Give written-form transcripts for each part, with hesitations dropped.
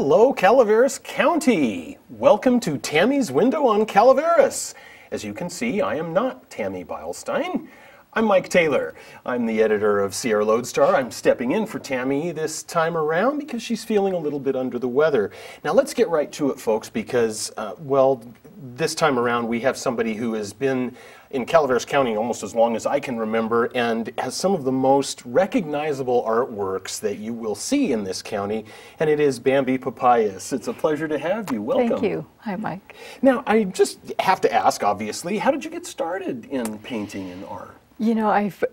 Hello, Calaveras County. Welcome to Tammy's Window on Calaveras. As you can see, I am not Tammy Beilstein. I'm Mike Taylor. I'm the editor of Sierra Lodestar. I'm stepping in for Tammy this time around because she's feeling a little bit under the weather. Now let's get right to it, folks, because, well, this time around we have somebody who has been in Calaveras County almost as long as I can remember and has some of the most recognizable artworks that you will see in this county, and it is Bambi Papais. It's a pleasure to have you. Welcome. Thank you. Hi, Mike. Now, I just have to ask, obviously, how did you get started in painting and art? You know, I've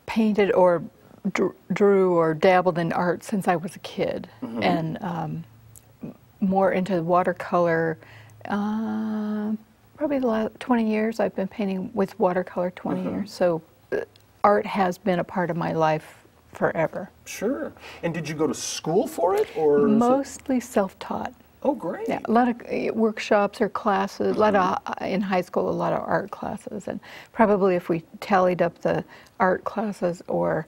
painted or drew or dabbled in art since I was a kid, and more into watercolor. Probably the last 20 years I've been painting with watercolor, 20 years. So art has been a part of my life forever. Sure. And did you go to school for it, or mostly self-taught? Oh, great. Yeah, a lot of workshops or classes, a lot of, in high school, a lot of art classes. And probably if we tallied up the art classes or,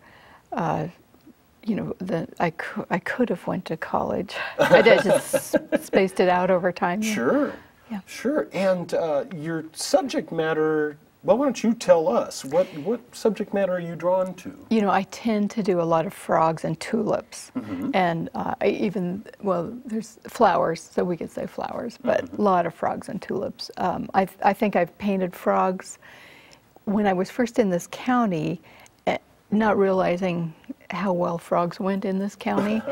you know, I could have went to college. I just spaced it out over time. Sure. Yeah. Sure. And your subject matter, well, why don't you tell us? What subject matter are you drawn to? You know, I tend to do a lot of frogs and tulips. And well, there's flowers, so we could say flowers, but a lot of frogs and tulips. I think I've painted frogs when I was first in this county, not realizing how well frogs went in this county,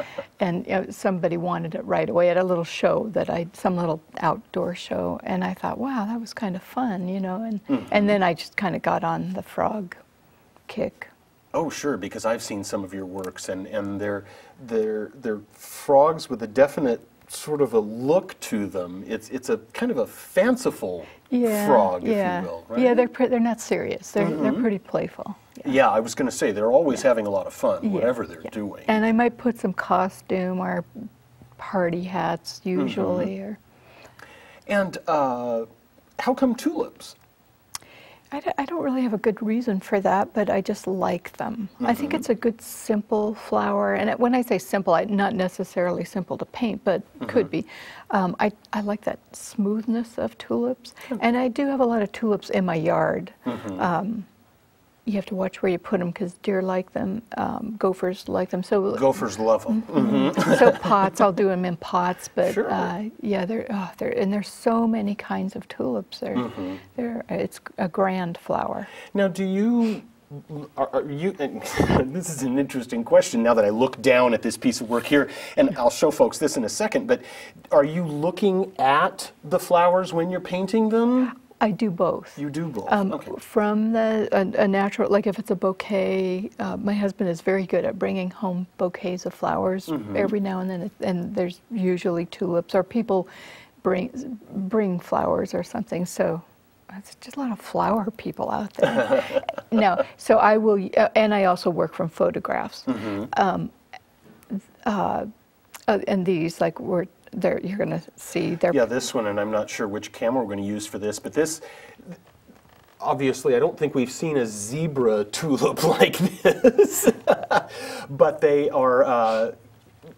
and you know, somebody wanted it right away at a little show some little outdoor show, and I thought, wow, that was kind of fun, you know, and then I just kind of got on the frog kick. Oh, sure, because I've seen some of your works, and they're frogs with a definite sort of a look to them. It's a kind of a fanciful frog, if you will, right? Yeah, they're not serious. They're pretty playful. Yeah, I was going to say, they're always having a lot of fun, whatever they're doing. And I might put some costume or party hats, usually. And how come tulips? I don't really have a good reason for that, but I just like them. I think it's a good, simple flower. And when I say simple, not necessarily simple to paint, but could be. I like that smoothness of tulips. And I do have a lot of tulips in my yard. You have to watch where you put them because deer like them, gophers like them. So gophers love them. So pots, I'll do them in pots, but sure. Yeah, and there's so many kinds of tulips. It's a grand flower. Now, do you? This is an interesting question now that I look down at this piece of work here, and I'll show folks this in a second, but are you looking at the flowers when you're painting them? I do both. You do both, okay. From a natural, like if it's a bouquet, my husband is very good at bringing home bouquets of flowers every now and then, and there's usually tulips, or people bring flowers or something, so it's just a lot of flower people out there. No, so I will, and I also work from photographs. And these, like, you're going to see. Yeah, this one, and I'm not sure which camera we're going to use for this, but this, obviously, I don't think we've seen a zebra tulip like this, but they are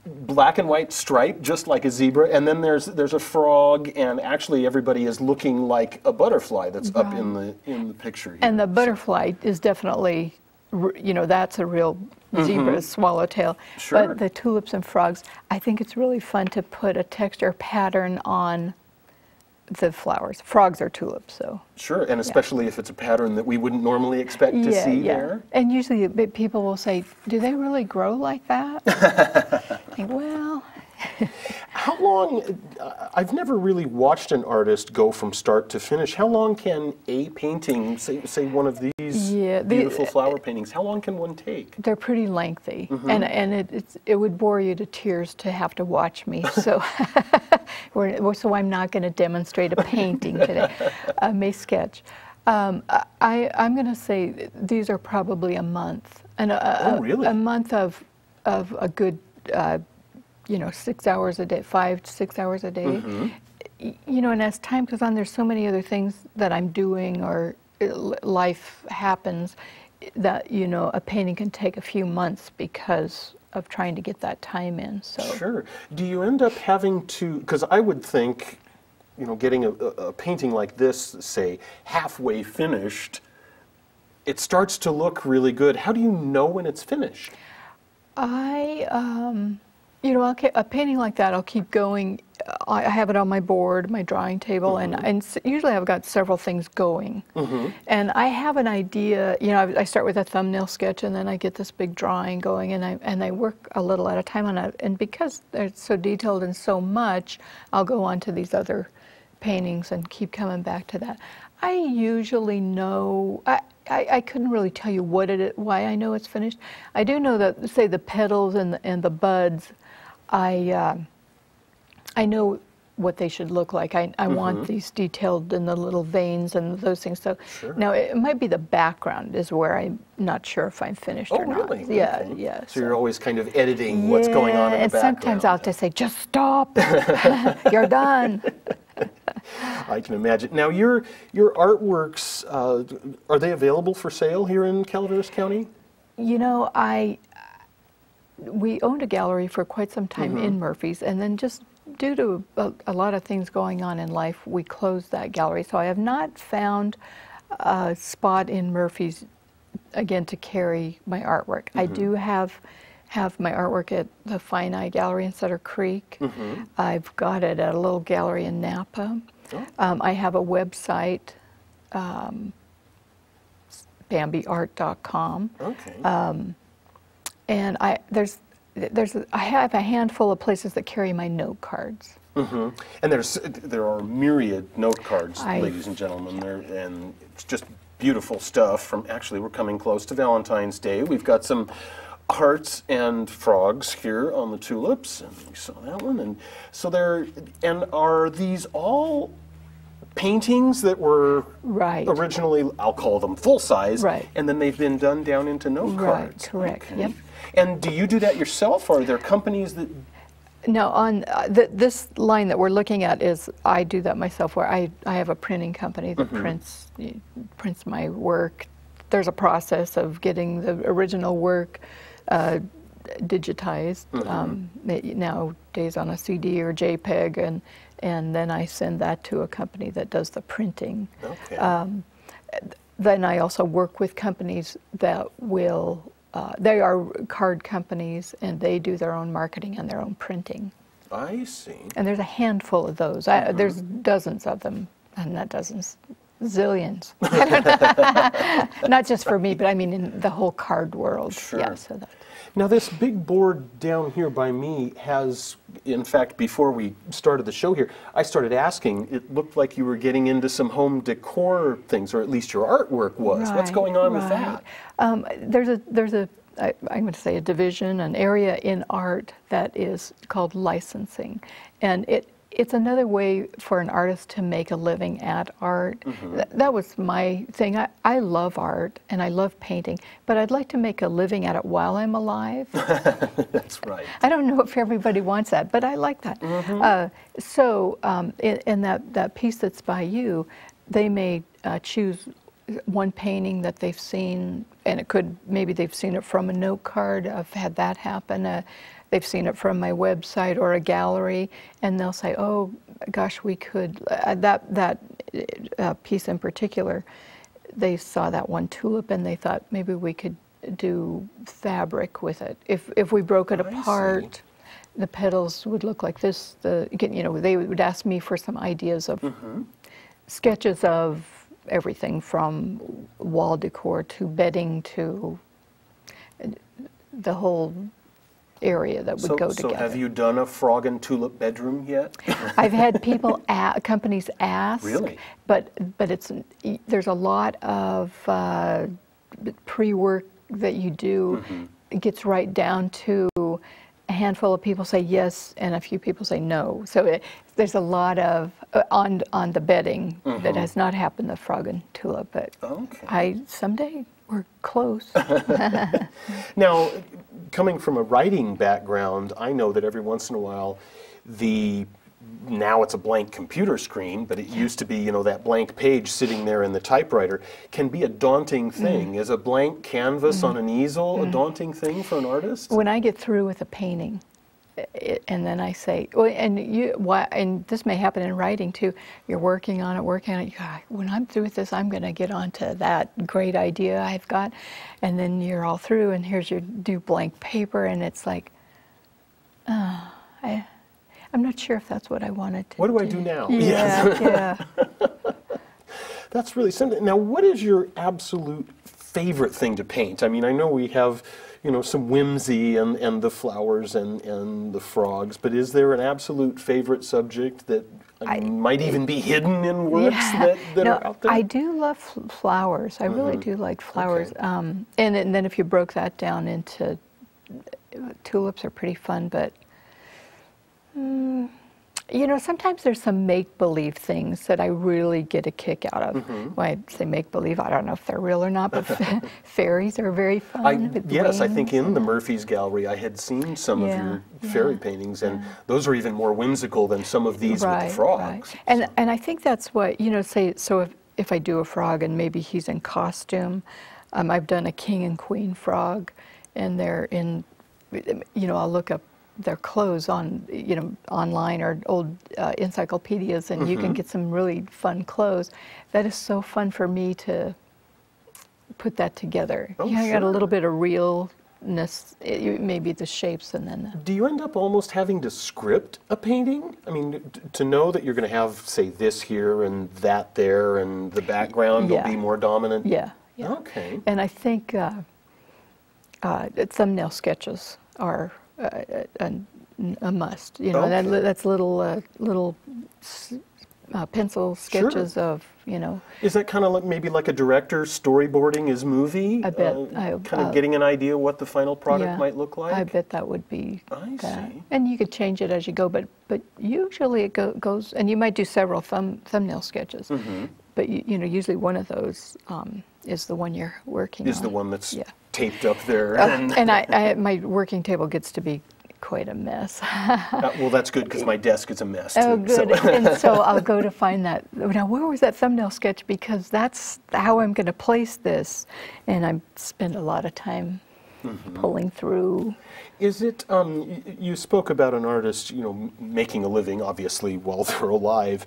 black and white striped, just like a zebra, and then there's a frog, and actually everybody is looking like a butterfly that's up in the picture here. And the butterfly is definitely, you know, that's a real zebra swallowtail. Sure. But the tulips and frogs, I think it's really fun to put a texture pattern on the flowers. Frogs are tulips, so. Sure, and especially if it's a pattern that we wouldn't normally expect to see there. And usually people will say, do they really grow like that? Well. How long, I've never really watched an artist go from start to finish. How long can a painting, say one of these beautiful flower paintings, how long can one take? They're pretty lengthy, and it would bore you to tears to have to watch me, so so I'm not going to demonstrate a painting today. I may sketch. I'm going to say these are probably a month, and a month of a good, you know, 6 hours a day, 5 to 6 hours a day. You know, and as time goes on, there's so many other things that I'm doing or life happens that, you know, a painting can take a few months because of trying to get that time in. So Sure. Do you end up having to, because I would think, you know, getting a painting like this, say, halfway finished, it starts to look really good. How do you know when it's finished? You know, a painting like that, I'll keep going. I have it on my board, my drawing table, and usually I've got several things going. And I have an idea, you know, I start with a thumbnail sketch and then I get this big drawing going, and I work a little at a time on it. And because they're so detailed and so much, I'll go on to these other paintings and keep coming back to that. I usually know, I couldn't really tell you why I know it's finished. I do know that, say, the petals and the buds, I know what they should look like. I want these detailed in the little veins and those things. So now it might be the background is where I'm not sure if I'm finished or not. Really? Yeah, Okay. yeah. So you're always kind of editing what's going on in the and background. sometimes I'll just say, just stop, you're done. I can imagine. Now, your artworks, are they available for sale here in Calaveras County? You know, we owned a gallery for quite some time in Murphy's, and then just due to a lot of things going on in life, we closed that gallery. So I have not found a spot in Murphy's, again, to carry my artwork. I do have my artwork at the Fine Eye Gallery in Sutter Creek. I've got it at a little gallery in Napa. I have a website, bambiart.com. Okay. And I have a handful of places that carry my note cards. And there are myriad note cards, ladies and gentlemen, and it's just beautiful stuff. Actually, we're coming close to Valentine's Day. We've got some hearts and frogs here on the tulips, and we saw that one. And so are these all paintings that were originally, I'll call them full size, and then they've been done down into note cards? Correct. Okay. Yep. And do you do that yourself, or are there companies that? No, on this line that we're looking at I do that myself, where I have a printing company that prints my work. There's a process of getting the original work digitized nowadays on a CD or JPEG, and then I send that to a company that does the printing. Okay. Then I also work with companies that will, they are card companies, and they do their own marketing and their own printing. I see. And there's a handful of those. There's dozens of them, and not dozens, zillions. Not just for me, but I mean in the whole card world. Sure. Yeah, so that. Now, this big board down here by me has, in fact, before we started the show here, I started asking, it looked like you were getting into some home decor things, or at least your artwork was. What's going on with that? There's I'm going to say a division, an area in art that is called licensing. And it's another way for an artist to make a living at art. That was my thing. I love art and I love painting, but I'd like to make a living at it while I'm alive. That's right. I don't know if everybody wants that, but I like that. In that piece that's by you, they may choose one painting that they've seen, and maybe they've seen it from a note card. I've had that happen. They've seen it from my website or a gallery, and they'll say, "Oh, gosh, we could." That piece in particular, they saw that one tulip, and they thought maybe we could do fabric with it. If we broke it apart, the petals would look like this. They would ask me for some ideas of sketches of everything from wall decor to bedding to the whole area that would go together. So have you done a frog and tulip bedroom yet? I've had companies ask. Really? But there's a lot of pre-work that you do. It gets right down to a handful of people say yes and a few people say no. So there's a lot of on the bedding that has not happened, the frog and tulip, but someday we're close. Now, coming from a writing background, I know that every once in a while the now it's a blank computer screen, but it used to be, you know, that blank page sitting there in the typewriter, can be a daunting thing. Is a blank canvas on an easel a daunting thing for an artist? When I get through with a painting, and then I say, well, and this may happen in writing too, you're working on it, when I'm through with this, I'm going to get onto that great idea I've got, and then you're all through, and here's your new blank paper, and it's like, I'm not sure if that's what I wanted to do. What do I do now? Yeah, yeah. That's really something. Now, what is your absolute favorite thing to paint? I mean, I know we have, you know, some whimsy and the flowers and the frogs, but is there an absolute favorite subject that might even be hidden in works that are out there? I do love flowers. I really do like flowers. Okay. And then if you broke that down into tulips are pretty fun, but you know, sometimes there's some make-believe things that I really get a kick out of. When I say make-believe, I don't know if they're real or not, but fairies are very fun. Yes, I think in the Murphy's Gallery I had seen some of your fairy paintings, and those are even more whimsical than some of these with the frogs. Right. And I think that's what, you know, say, so if I do a frog and maybe he's in costume, I've done a king and queen frog, and they're in, you know, I'll look up their clothes on, you know, online or old encyclopedias, and you can get some really fun clothes. That is so fun for me to put that together. Oh, I got a little bit of realness, maybe the shapes, and then. Do you end up almost having to script a painting? I mean, to know that you're going to have, say, this here and that there, and the background will be more dominant? Yeah. Okay. And I think thumbnail sketches are a must. You know, that's little pencil sketches of, you know. Is that kind of like maybe like a director storyboarding his movie? I bet. Kind of getting an idea what the final product might look like? I bet that would be I see. And you could change it as you go, but usually it goes, and you might do several thumbnail sketches. But you know, usually one of those is the one you're working on. Is the one that's taped up there. And my working table gets to be quite a mess. Well, that's good, because my desk is a mess, too. Oh, good. So. And so I'll go to find that. Now, where was that thumbnail sketch? Because that's how I'm going to place this. And I spend a lot of time pulling through. Is it, you spoke about an artist, you know, making a living, obviously, while they're alive.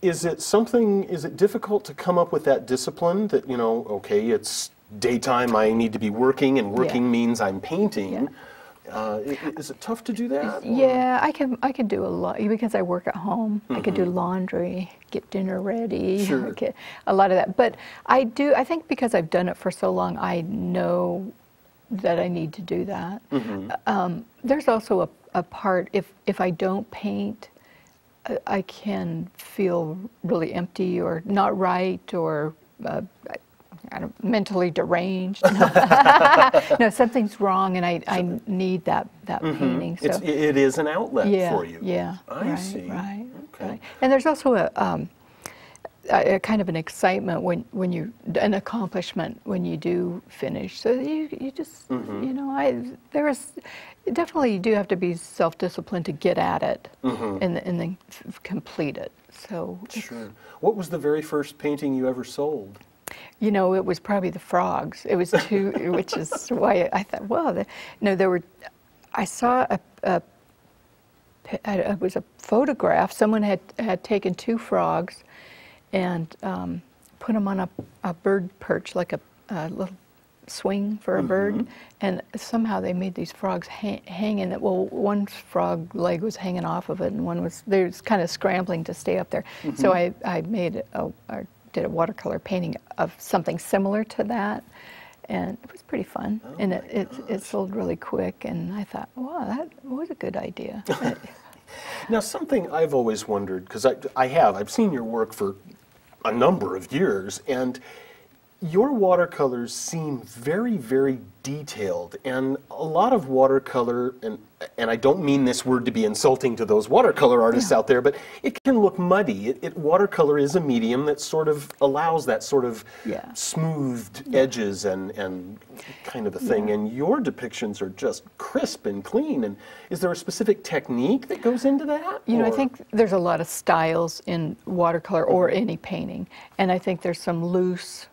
Is it difficult to come up with that discipline that, you know, okay, it's daytime, I need to be working, and working means I'm painting. Is it tough to do that? Yeah, I can do a lot, because I work at home. I can do laundry, get dinner ready, get a lot of that. But I think because I've done it for so long, I know that I need to do that. There's also a part, if I don't paint, I can feel really empty or not right, or mentally deranged. No, something's wrong, and I need that painting. So it is an outlet for you. Yeah, I see. Right. Okay. Right. And there's also a kind of an excitement when you, an accomplishment when you do finish. So you just, you know, definitely you do have to be self-disciplined to get at it and then complete it. So sure. What was the very first painting you ever sold? You know, it was probably the frogs. It was two, which is why I thought, well, I saw it was a photograph. Someone had taken two frogs and put them on a bird perch, like a little swing for a bird, and somehow they made these frogs hanging. Well, one frog leg was hanging off of it, and they was kind of scrambling to stay up there. So I made did a watercolor painting of something similar to that, and it was pretty fun. And it sold really quick, and I thought, wow, that was a good idea. Now, something I've always wondered, because I've seen your work for a number of years, and your watercolors seem very, very detailed, and a lot of watercolor, and I don't mean this word to be insulting to those watercolor artists out there, but it can look muddy. Watercolor is a medium that sort of allows that sort of smoothed edges and kind of a thing, and your depictions are just crisp and clean. And is there a specific technique that goes into that? You know, I think there's a lot of styles in watercolor or any painting, and I think there's some loose,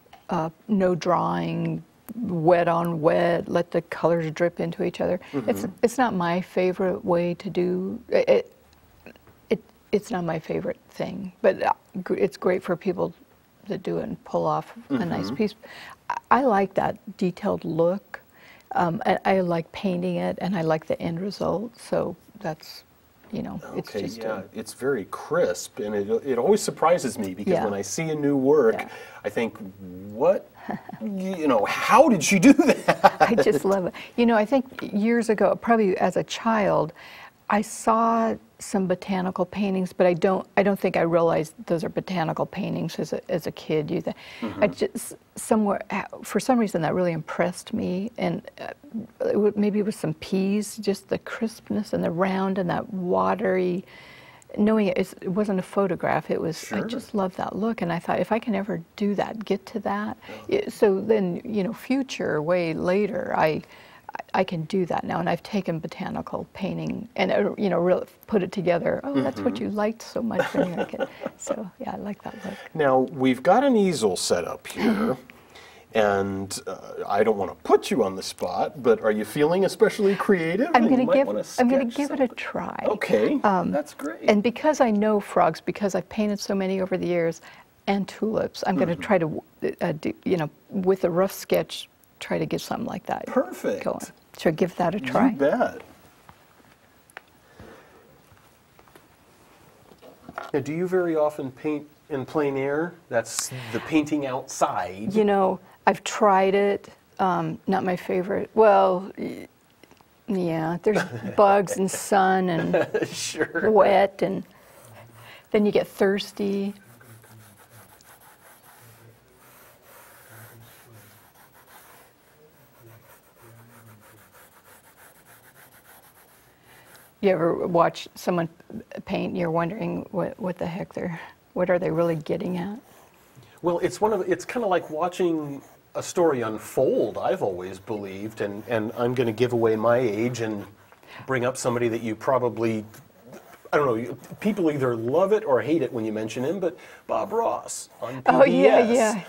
no drawing, wet on wet, let the colors drip into each other. It's not my favorite way to do it. It's not my favorite thing, but it's great for people that do it and pull off a nice piece. I like that detailed look. I like painting it, and I like the end result. So that's, you know, it's just it's very crisp, and it always surprises me because when I see a new work, I think, what, you know, how did she do that? I just love it. You know, I think years ago, probably as a child, I saw some botanical paintings, but I don't think I realized those are botanical paintings as a kid. I just for some reason that really impressed me, and maybe it was some peas, just the crispness and the round and that watery. Knowing it wasn't a photograph, it was. I just love that look, and I thought if I can ever do that, get to that. So then, you know, future, way later, I can do that now, and I've taken botanical painting and you know, really put it together. Oh, that's what you liked so much when you were a kid. So yeah, I like that look. Now we've got an easel set up here, and I don't want to put you on the spot, but are you feeling especially creative? I'm going to give it a try. Okay, that's great. And because I know frogs, because I've painted so many over the years, and tulips, I'm going to try to, you know, with a rough sketch, try to get something like that. Perfect. Going. So give that a try. You bet. Now, do you very often paint in plein air? That's the painting outside. You know, I've tried it. Not my favorite. Well, yeah, there's bugs and sun and wet, and then you get thirsty. You ever watch someone paint and you're wondering what the heck what are they really getting at? Well, it's kind of like watching a story unfold, I've always believed, and I'm going to give away my age and bring up somebody that you probably, I don't know, people either love it or hate it when you mention him, but Bob Ross on PBS. Oh,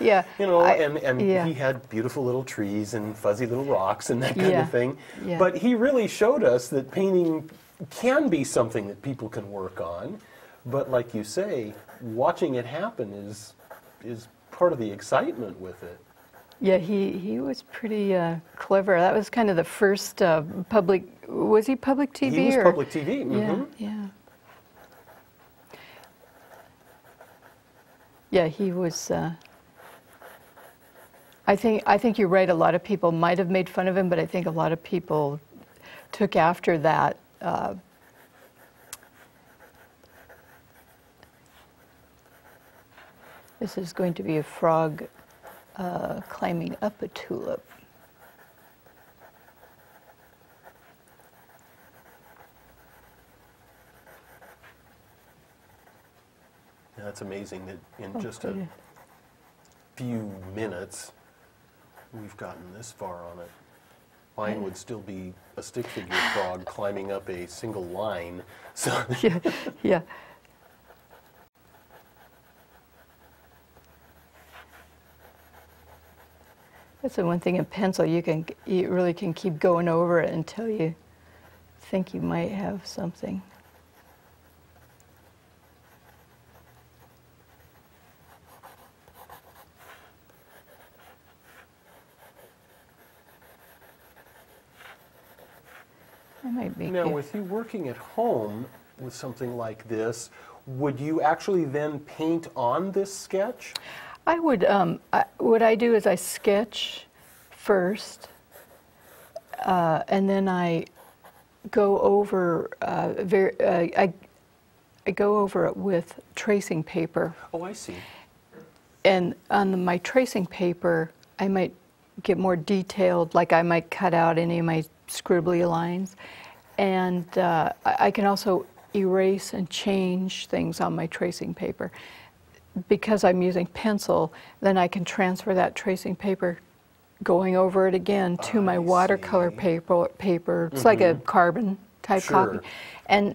yeah. You know, and he had beautiful little trees and fuzzy little rocks and that kind of thing. Yeah. But he really showed us that painting can be something that people can work on, but like you say, watching it happen is part of the excitement with it. Yeah, he was pretty clever. That was kind of the first public. Was he public TV? He was public TV. Yeah. Yeah, he was. I think you're right. A lot of people might have made fun of him, but I think a lot of people took after that. This is going to be a frog climbing up a tulip. Yeah, that's amazing that in just a few minutes we've gotten this far on it. Mine would still be a stick figure frog climbing up a single line. So Yeah. That's the one thing in pencil, you really can keep going over it until you think you might have something. Now, with you working at home with something like this, would you actually then paint on this sketch? I would. What I do is I sketch first, and then I go over. I go over it with tracing paper. Oh, I see. And on my tracing paper, I might get more detailed, like I might cut out any of my scribbly lines. And I can also erase and change things on my tracing paper. Because I'm using pencil, then I can transfer that tracing paper, going over it again, to my watercolor paper. It's like a carbon type copy. And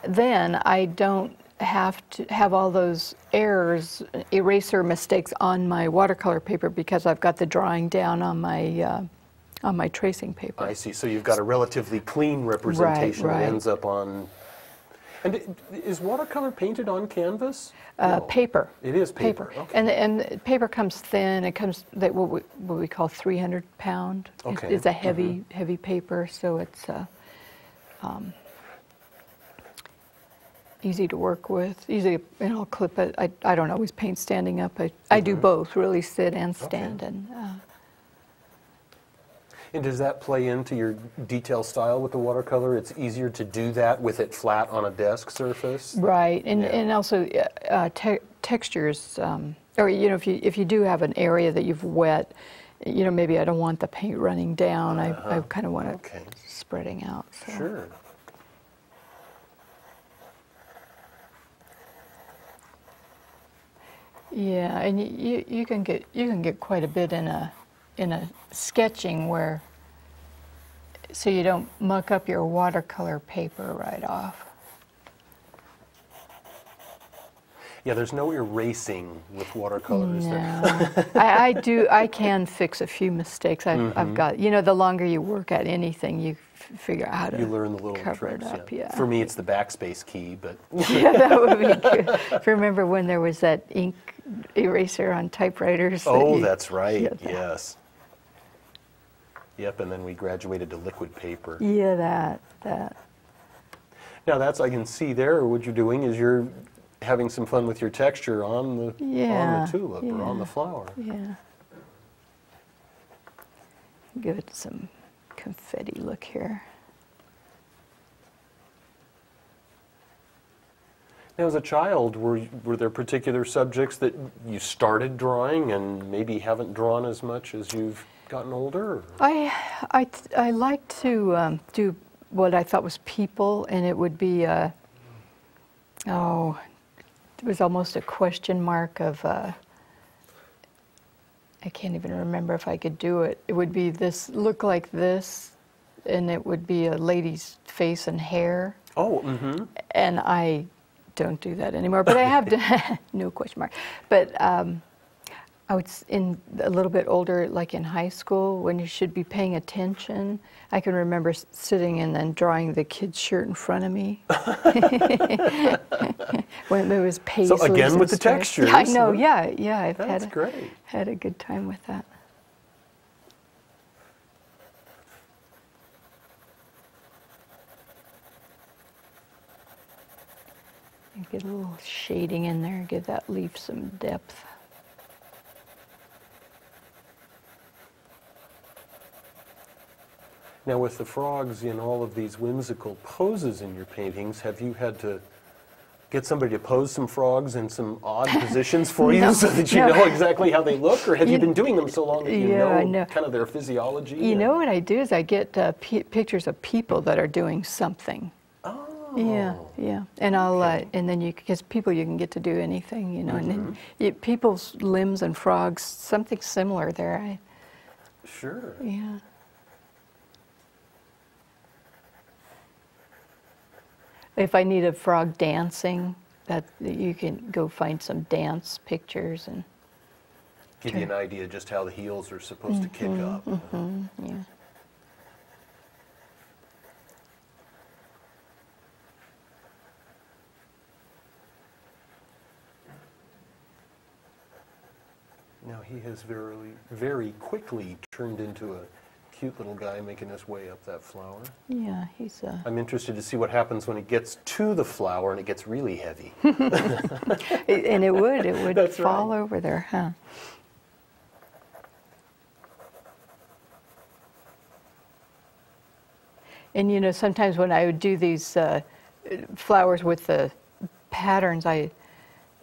then I don't have to have all those errors, eraser mistakes on my watercolor paper because I've got the drawing down on my tracing paper. I see. So you've got a relatively clean representation that ends up on. And is watercolor painted on canvas? No. Paper. It is paper. Okay. And paper comes thin. It comes what we call 300 pound. Okay. It's a heavy paper, so it's easy to work with. Easy, I'll clip it. I don't always paint standing up. I do both, really sit and stand. Okay. And does that play into your detail style with the watercolor? It's easier to do that with it flat on a desk surface? Right, and also textures, or if you do have an area that you've wet, maybe I don't want the paint running down. I kind of want it spreading out. So. Sure. Yeah, and you can get quite a bit in a sketching where, so you don't muck up your watercolor paper right off. Yeah, there's no erasing with watercolor, is there? No. I can fix a few mistakes. I've got, the longer you work at anything, you figure out how to learn the little cover tricks, it up. Yeah. For me, it's the backspace key, but yeah, that would be good. If you remember when there was that ink eraser on typewriters? That's right. Yes. Yep, and then we graduated to liquid paper. Yeah, that. Now I can see there what you're doing is you're having some fun with your texture on the tulip or on the flower. Yeah. Give it some confetti look here. Now, as a child, were there particular subjects that you started drawing and maybe haven't drawn as much as you've gotten older? Or? I like to do what I thought was people, and it would be it was almost a question mark of I can't even remember if I could do it. It would be look like this, and it would be a lady's face and hair. Oh, mm-hmm. And I don't do that anymore, but I have done, no question mark. But I was in a little bit older, like in high school, when you should be paying attention. I can remember sitting and then drawing the kid's shirt in front of me. When there was paisleys. So again with the textures. Yeah, I know, yeah. That's great. Had a good time with that. Get a little shading in there, give that leaf some depth. Now, with the frogs in all of these whimsical poses in your paintings, have you had to get somebody to pose some frogs in some odd positions for you so that you know exactly how they look? Or have you been doing them so long that you know kind of their physiology? You know what I do is I get pictures of people that are doing something. Oh. Yeah, and I'll and then because people you can get to do anything, and then people's limbs and frogs, something similar there. Sure. Yeah. If I need a frog dancing, that you can go find some dance pictures and give you an idea just how the heels are supposed to kick up. Yeah. Now he has very quickly turned into a cute little guy making his way up that flower. Yeah, he's I'm interested to see what happens when it gets to the flower and it gets really heavy. And it would That's fall right. over there, huh? And sometimes when I would do these flowers with the patterns, I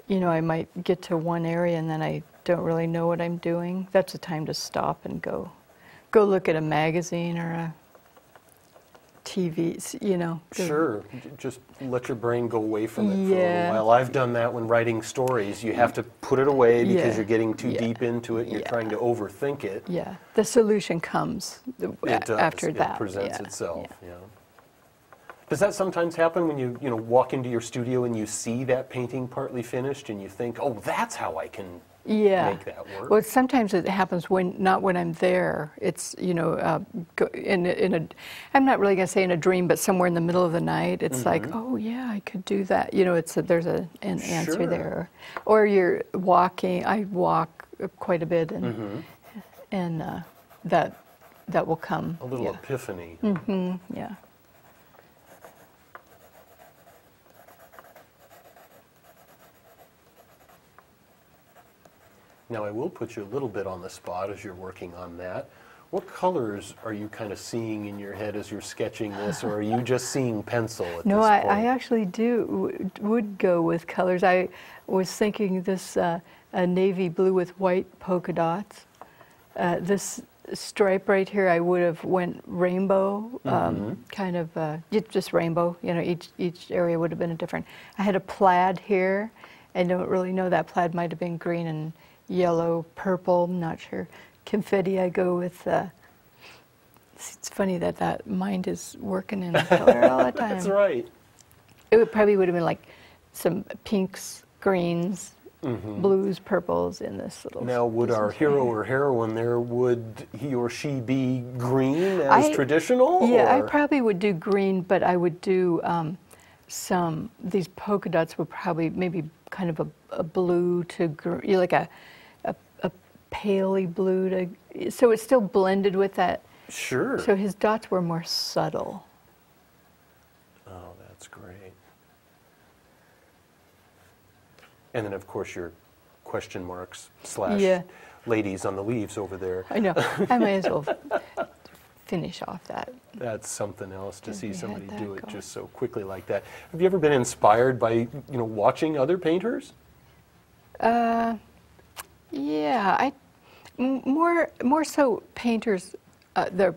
might get to one area and then I don't really know what I'm doing, that's a time to stop and go look at a magazine or a TV, you know. Sure, just let your brain go away from it for a Yeah. little while. I've done that when writing stories. You have to put it away because Yeah. you're getting too Yeah. deep into it and you're Yeah. trying to overthink it. Yeah, the solution comes It does. after that. It presents yeah. itself. Yeah. Yeah. Does that sometimes happen when you walk into your studio and you see that painting partly finished and you think, oh, that's how I can Yeah. make that work? Well, sometimes it happens not when I'm there. It's in a. I'm not really gonna say in a dream, but somewhere in the middle of the night, it's like, oh yeah, I could do that. You know, there's an answer Sure. there. Or you're walking. I walk quite a bit, and that will come. A little yeah. epiphany. Yeah. Now, I will put you a little bit on the spot as you're working on that. What colors are you kind of seeing in your head as you're sketching this, or are you just seeing pencil at No, this point? I actually would go with colors. I was thinking this a navy blue with white polka dots. This stripe right here, I would have went rainbow, kind of just rainbow. You know, each area would have been a different. I had a plaid here. I don't really know, that plaid might have been green and yellow, purple. I'm not sure. Confetti, I go with. It's funny that mind is working in color all the time. That's right. It probably would have been like some pinks, greens, blues, purples in this little. Now, would our hero or heroine there, would he or she be green as traditional? Yeah, or? I probably would do green, but I would do these polka dots would probably maybe kind of a blue to green, like a paley blue to, so it's still blended with that. Sure. So his dots were more subtle. Oh, that's great. And then, of course, your question marks / Yeah. ladies on the leaves over there. I know. I might as well finish off that. That's something else to see we had somebody that do it going. just so quickly like that. Have you ever been inspired by, watching other painters? Yeah, more so painters, the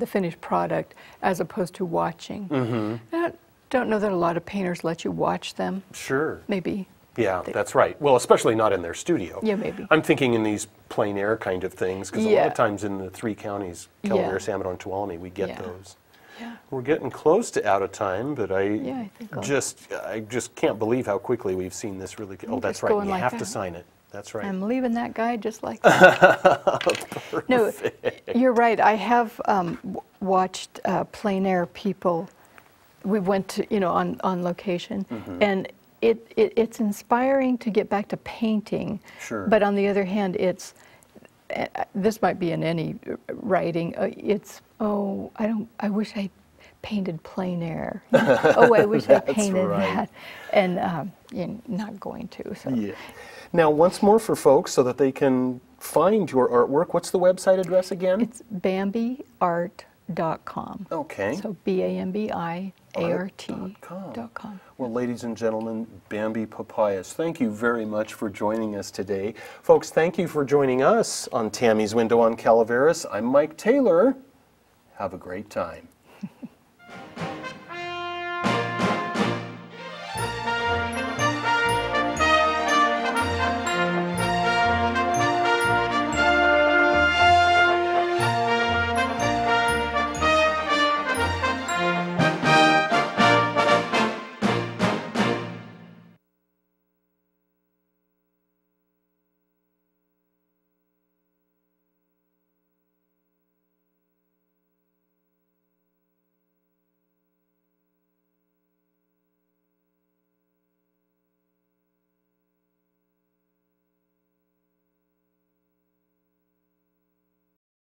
finished product as opposed to watching. I don't know that a lot of painters let you watch them. Sure. Maybe. Yeah, that's right. Well, especially not in their studio. Yeah, maybe. I'm thinking in these plein air kind of things, because a lot Yeah. of times in the 3 counties, Yeah. Calaveras, Amador, and Tuolumne, we get Yeah. those. Yeah. We're getting close to out of time, but I think I'll- just can't believe how quickly we've seen this really. Oh, that's just right. going You like have to that. sign it. That's right. I'm leaving that guy just like that. No, you're right. I have watched plein air people. We went to, on location, and it's inspiring to get back to painting. Sure. But on the other hand, it's this might be in any writing. I wish I painted plein air. Oh, I wish I painted right. that, and not going to. So. Yeah. Now, once more for folks so that they can find your artwork, what's the website address again? It's BambiArt.com. Okay. So BambiArt.com. Well, ladies and gentlemen, Bambi Papais, thank you very much for joining us today. Folks, thank you for joining us on Tammy's Window on Calaveras. I'm Mike Taylor. Have a great time.